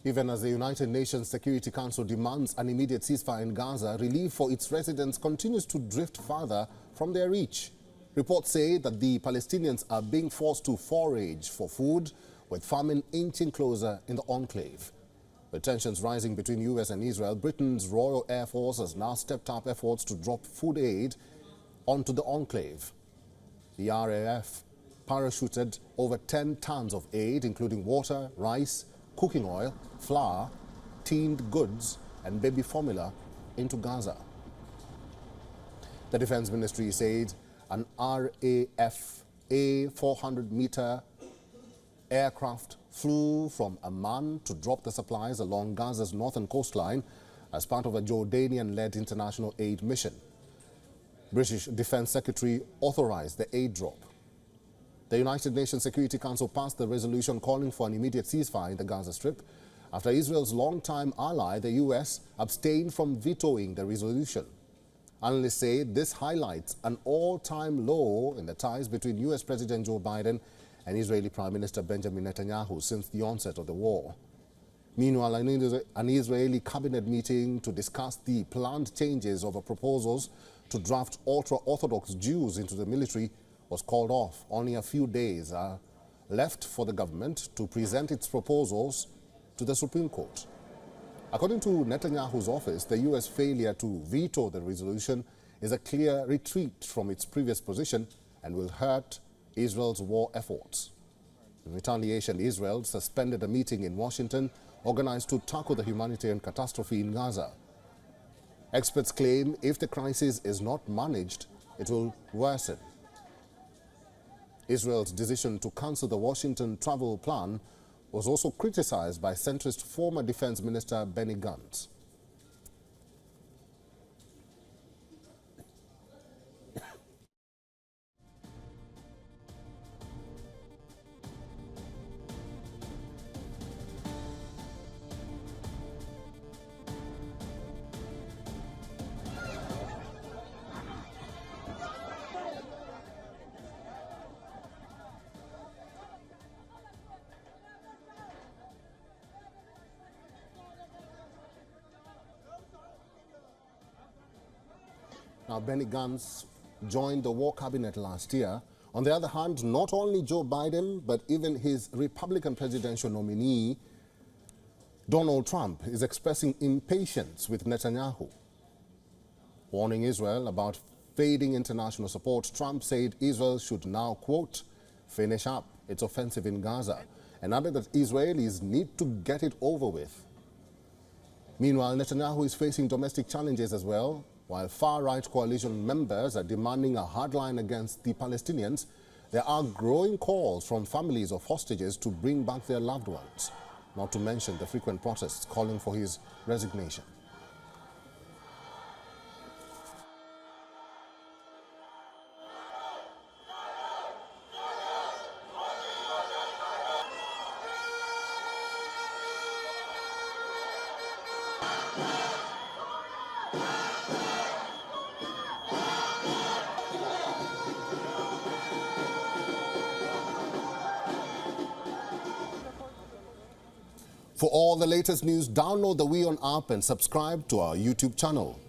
Even as the United Nations Security Council demands an immediate ceasefire in Gaza, relief for its residents continues to drift farther from their reach. Reports say that the Palestinians are being forced to forage for food, with famine inching closer in the enclave. With tensions rising between US and Israel, Britain's Royal Air Force has now stepped up efforts to drop food aid onto the enclave. The RAF parachuted over 10 tons of aid, including water, rice, cooking oil, flour, tinned goods and baby formula, into Gaza. The Defense Ministry said an RAF A400-meter aircraft flew from Amman to drop the supplies along Gaza's northern coastline as part of a Jordanian-led international aid mission. British Defense Secretary authorized the aid drop. The United Nations Security Council passed the resolution calling for an immediate ceasefire in the Gaza Strip after Israel's longtime ally, the US, abstained from vetoing the resolution. Analysts say this highlights an all-time low in the ties between US President Joe Biden and Israeli Prime Minister Benjamin Netanyahu since the onset of the war. Meanwhile, an Israeli cabinet meeting to discuss the planned changes of proposals to draft ultra-Orthodox Jews into the military was called off. Only a few days are left for the government to present its proposals to the Supreme Court. According to Netanyahu's office, the U.S. failure to veto the resolution is a clear retreat from its previous position and will hurt Israel's war efforts. In retaliation, Israel suspended a meeting in Washington organized to tackle the humanitarian catastrophe in Gaza. Experts claim if the crisis is not managed, it will worsen. Israel's decision to cancel the Washington travel plan was also criticized by centrist former Defense Minister Benny Gantz. Now, Benny Gantz joined the war cabinet last year. On the other hand, not only Joe Biden, but even his Republican presidential nominee, Donald Trump, is expressing impatience with Netanyahu. Warning Israel about fading international support, Trump said Israel should now, quote, finish up its offensive in Gaza, and added that Israelis need to get it over with. Meanwhile, Netanyahu is facing domestic challenges as well. While far-right coalition members are demanding a hard line against the Palestinians, there are growing calls from families of hostages to bring back their loved ones, not to mention the frequent protests calling for his resignation. For all the latest news, download the WION app and subscribe to our YouTube channel.